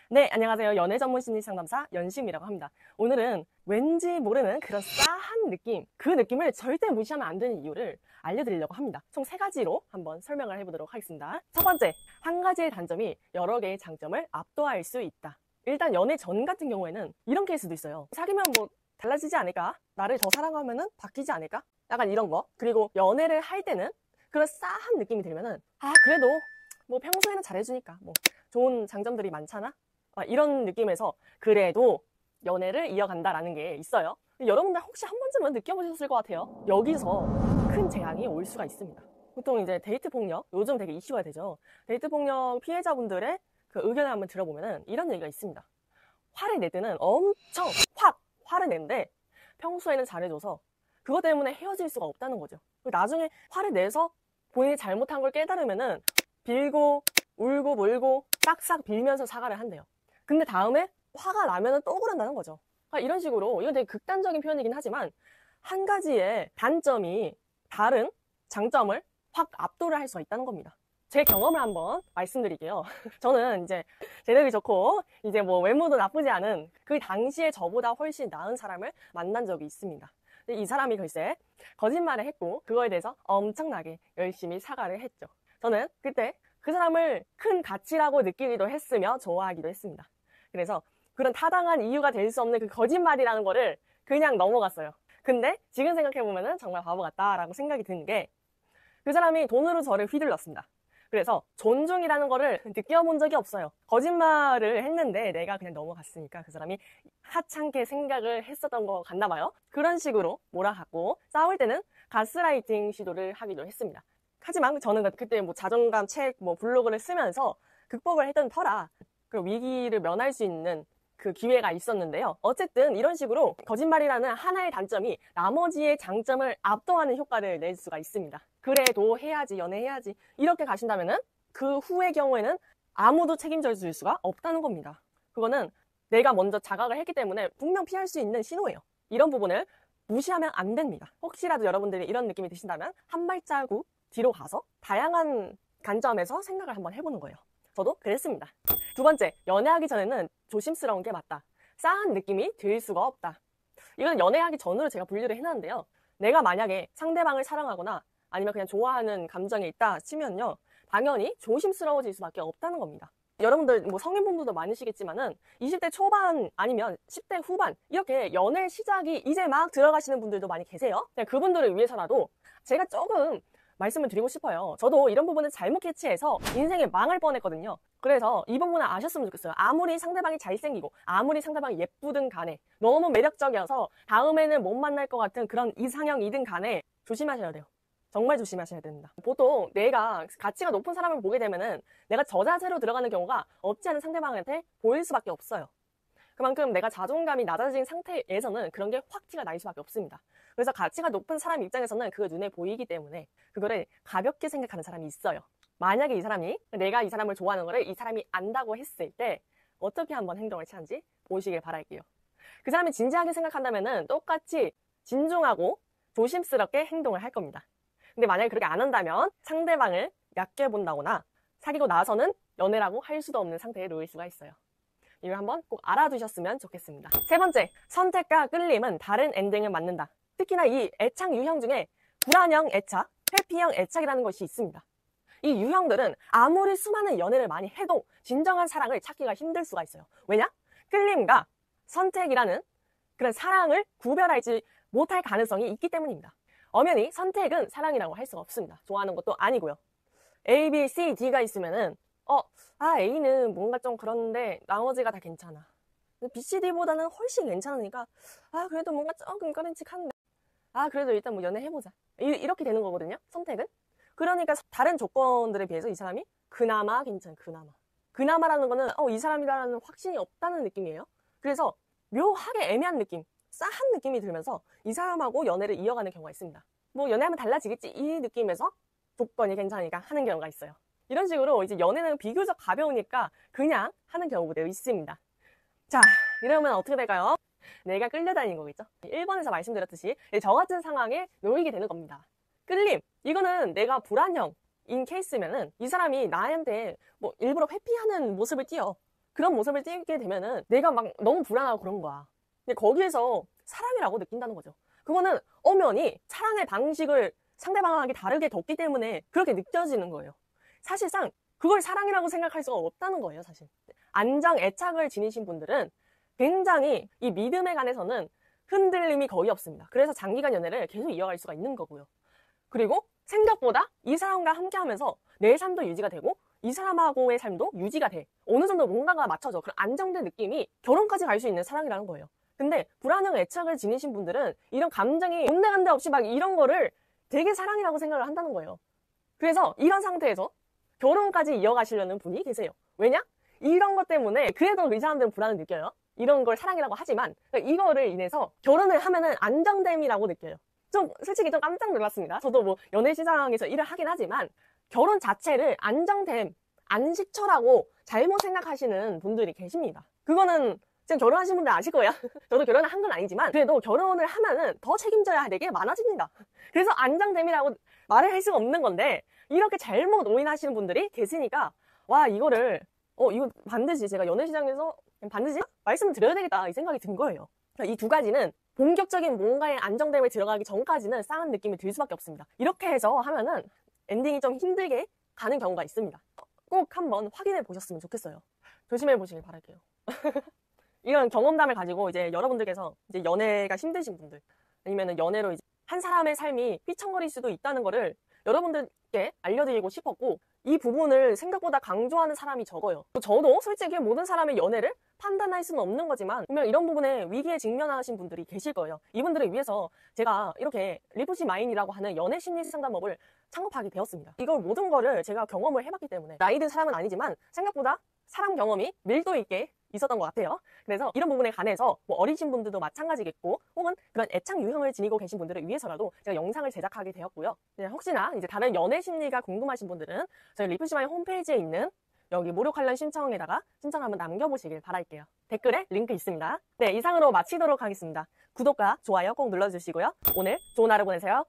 네, 안녕하세요. 연애 전문 심리 상담사 연심이라고 합니다. 오늘은 왠지 모르는 그런 싸한 느낌, 그 느낌을 절대 무시하면 안 되는 이유를 알려드리려고 합니다. 총 3가지로 한번 설명을 해보도록 하겠습니다. 첫 번째, 한 가지의 단점이 여러 개의 장점을 압도할 수 있다. 일단 연애 전 같은 경우에는 이런 케이스도 있어요. 사귀면 뭐 달라지지 않을까? 나를 더 사랑하면은 바뀌지 않을까? 약간 이런 거. 그리고 연애를 할 때는 그런 싸한 느낌이 들면은 그래도 뭐 평소에는 잘해주니까 뭐 좋은 장점들이 많잖아? 이런 느낌에서 그래도 연애를 이어간다라는 게 있어요. 여러분들 혹시 한 번쯤은 느껴보셨을 것 같아요. 여기서 큰 재앙이 올 수가 있습니다. 보통 이제 데이트 폭력, 요즘 되게 이슈가 되죠. 데이트 폭력 피해자분들의 그 의견을 한번 들어보면은 이런 얘기가 있습니다. 화를 낼 때는 엄청 화를 내는데 평소에는 잘해줘서 그것 때문에 헤어질 수가 없다는 거죠. 나중에 화를 내서 본인이 잘못한 걸 깨달으면은 빌고 울고 몰고 싹싹 빌면서 사과를 한대요. 근데 다음에 화가 나면은 또 그런다는 거죠. 이런 식으로, 이건 되게 극단적인 표현이긴 하지만 한 가지의 단점이 다른 장점을 확 압도를 할 수가 있다는 겁니다. 제 경험을 한번 말씀드릴게요. 저는 이제 재력이 좋고 이제 뭐 외모도 나쁘지 않은 그 당시에 저보다 훨씬 나은 사람을 만난 적이 있습니다. 이 사람이 글쎄 거짓말을 했고 그거에 대해서 엄청나게 열심히 사과를 했죠. 저는 그때 그 사람을 큰 가치라고 느끼기도 했으며 좋아하기도 했습니다. 그래서 그런 타당한 이유가 될 수 없는 그 거짓말이라는 거를 그냥 넘어갔어요. 근데 지금 생각해보면 정말 바보 같다라고 생각이 드는 게 그 사람이 돈으로 저를 휘둘렀습니다. 그래서 존중이라는 거를 느껴본 적이 없어요. 거짓말을 했는데 내가 그냥 넘어갔으니까 그 사람이 하찮게 생각을 했었던 것 같나 봐요. 그런 식으로 몰아갔고 싸울 때는 가스라이팅 시도를 하기도 했습니다. 하지만 저는 그때 뭐 자존감 책, 뭐 블로그를 쓰면서 극복을 했던 터라 그 위기를 면할 수 있는 그 기회가 있었는데요. 어쨌든 이런 식으로 거짓말이라는 하나의 단점이 나머지의 장점을 압도하는 효과를 낼 수가 있습니다. 그래도 해야지, 연애해야지 이렇게 가신다면은 그 후의 경우에는 아무도 책임져 줄 수가 없다는 겁니다. 그거는 내가 먼저 자각을 했기 때문에 분명 피할 수 있는 신호예요. 이런 부분을 무시하면 안 됩니다. 혹시라도 여러분들이 이런 느낌이 드신다면 한 발자국 뒤로 가서 다양한 관점에서 생각을 한번 해보는 거예요. 저도 그랬습니다. 두 번째, 연애하기 전에는 조심스러운 게 맞다. 싸한 느낌이 들 수가 없다. 이건 연애하기 전으로 제가 분류를 해놨는데요. 내가 만약에 상대방을 사랑하거나 아니면 그냥 좋아하는 감정이 있다 치면요. 당연히 조심스러워질 수밖에 없다는 겁니다. 여러분들 뭐 성인분들도 많으시겠지만은 20대 초반 아니면 10대 후반 이렇게 연애 시작이 이제 막 들어가시는 분들도 많이 계세요. 그분들을 위해서라도 제가 조금 말씀을 드리고 싶어요. 저도 이런 부분을 잘못 캐치해서 인생에 망할 뻔했거든요. 그래서 이 부분을 아셨으면 좋겠어요. 아무리 상대방이 잘생기고 아무리 상대방이 예쁘든 간에 너무 매력적이어서 다음에는 못 만날 것 같은 그런 이상형이든 간에 조심하셔야 돼요. 정말 조심하셔야 됩니다. 보통 내가 가치가 높은 사람을 보게 되면은 내가 저 자세로 들어가는 경우가 없지 않은 상대방한테 보일 수밖에 없어요. 그만큼 내가 자존감이 낮아진 상태에서는 그런 게 확 티가 날 수밖에 없습니다. 그래서 가치가 높은 사람 입장에서는 그거 눈에 보이기 때문에 그거를 가볍게 생각하는 사람이 있어요. 만약에 이 사람이 내가 이 사람을 좋아하는 거를 이 사람이 안다고 했을 때 어떻게 한번 행동을 취하는지 보시길 바랄게요. 그 사람이 진지하게 생각한다면은 똑같이 진중하고 조심스럽게 행동을 할 겁니다. 근데 만약에 그렇게 안 한다면 상대방을 얕게 본다거나 사귀고 나서는 연애라고 할 수도 없는 상태에 놓일 수가 있어요. 이걸 한번 꼭 알아두셨으면 좋겠습니다. 세 번째, 선택과 끌림은 다른 엔딩을 맞는다. 특히나 이 애착 유형 중에 불안형 애착, 회피형 애착이라는 것이 있습니다. 이 유형들은 아무리 수많은 연애를 많이 해도 진정한 사랑을 찾기가 힘들 수가 있어요. 왜냐? 끌림과 선택이라는 그런 사랑을 구별하지 못할 가능성이 있기 때문입니다. 엄연히 선택은 사랑이라고 할 수가 없습니다. 좋아하는 것도 아니고요. A, B, C, D가 있으면은 A는 뭔가 좀 그런데 나머지가 다 괜찮아. B, C, D보다는 훨씬 괜찮으니까 그래도 뭔가 조금 꺼림칙한데 그래도 일단 뭐 연애해보자. 이렇게 되는 거거든요. 선택은. 그러니까 다른 조건들에 비해서 이 사람이 그나마 괜찮아. 그나마라는 거는 이 사람이라는 확신이 없다는 느낌이에요. 그래서 묘하게 애매한 느낌, 싸한 느낌이 들면서 이 사람하고 연애를 이어가는 경우가 있습니다. 뭐 연애하면 달라지겠지 이 느낌에서 조건이 괜찮으니까 하는 경우가 있어요. 이런 식으로 이제 연애는 비교적 가벼우니까 그냥 하는 경우도 있습니다. 자, 이러면 어떻게 될까요? 내가 끌려다니는 거겠죠? 1번에서 말씀드렸듯이 저 같은 상황에 놓이게 되는 겁니다. 끌림, 이거는 내가 불안형인 케이스면은 이 사람이 나한테 뭐 일부러 회피하는 모습을 띄어. 그런 모습을 띄게 되면은 내가 막 너무 불안하고 그런 거야. 근데 거기에서 사랑이라고 느낀다는 거죠. 그거는 엄연히 사랑의 방식을 상대방에게 다르게 뒀기 때문에 그렇게 느껴지는 거예요. 사실상 그걸 사랑이라고 생각할 수가 없다는 거예요, 사실. 안정, 애착을 지니신 분들은 굉장히 이 믿음에 관해서는 흔들림이 거의 없습니다. 그래서 장기간 연애를 계속 이어갈 수가 있는 거고요. 그리고 생각보다 이 사람과 함께 하면서 내 삶도 유지가 되고 이 사람하고의 삶도 유지가 돼. 어느 정도 뭔가가 맞춰져. 그런 안정된 느낌이 결혼까지 갈 수 있는 사랑이라는 거예요. 근데 불안형 애착을 지니신 분들은 이런 감정이 온데간데 없이 막 이런 거를 되게 사랑이라고 생각을 한다는 거예요. 그래서 이런 상태에서 결혼까지 이어가시려는 분이 계세요. 왜냐? 이런 것 때문에 그래도 이 사람들은 불안을 느껴요. 이런 걸 사랑이라고 하지만 이거를 인해서 결혼을 하면은 안정됨이라고 느껴요. 좀 솔직히 좀 깜짝 놀랐습니다. 저도 뭐 연애 시장에서 일을 하긴 하지만 결혼 자체를 안정됨, 안식처라고 잘못 생각하시는 분들이 계십니다. 그거는 지금 결혼하신 분들 아실 거예요. 저도 결혼을 한 건 아니지만 그래도 결혼을 하면은 더 책임져야 될 게 많아집니다. 그래서 안정됨이라고 말을 할 수가 없는 건데 이렇게 잘못 오인하시는 분들이 계시니까 와 이거를 이거 반드시 제가 연애 시장에서 반드시 말씀을 드려야 되겠다 이 생각이 든 거예요. 이 두 가지는 본격적인 뭔가의 안정됨에 들어가기 전까지는 싸한 느낌이 들 수밖에 없습니다. 이렇게 해서 하면은 엔딩이 좀 힘들게 가는 경우가 있습니다. 꼭 한번 확인해 보셨으면 좋겠어요. 조심해 보시길 바랄게요. 이런 경험담을 가지고 이제 여러분들께서 이제 연애가 힘드신 분들 아니면은 연애로 이제 한 사람의 삶이 휘청거릴 수도 있다는 거를 여러분들께 알려드리고 싶었고 이 부분을 생각보다 강조하는 사람이 적어요. 저도 솔직히 모든 사람의 연애를 판단할 수는 없는 거지만 분명 이런 부분에 위기에 직면하신 분들이 계실 거예요. 이분들을 위해서 제가 이렇게 리프시 마인이라고 하는 연애 심리 상담업을 창업하게 되었습니다. 이걸 모든 거를 제가 경험을 해봤기 때문에 나이 든 사람은 아니지만 생각보다 사람 경험이 밀도 있게 있었던 것 같아요. 그래서 이런 부분에 관해서 뭐 어리신 분들도 마찬가지겠고 혹은 그런 애착 유형을 지니고 계신 분들을 위해서라도 제가 영상을 제작하게 되었고요. 혹시나 이제 다른 연애 심리가 궁금하신 분들은 저희 리프시마인 홈페이지에 있는 여기 무료 관련 신청에다가 신청 한번 남겨보시길 바랄게요. 댓글에 링크 있습니다. 네, 이상으로 마치도록 하겠습니다. 구독과 좋아요 꼭 눌러주시고요. 오늘 좋은 하루 보내세요.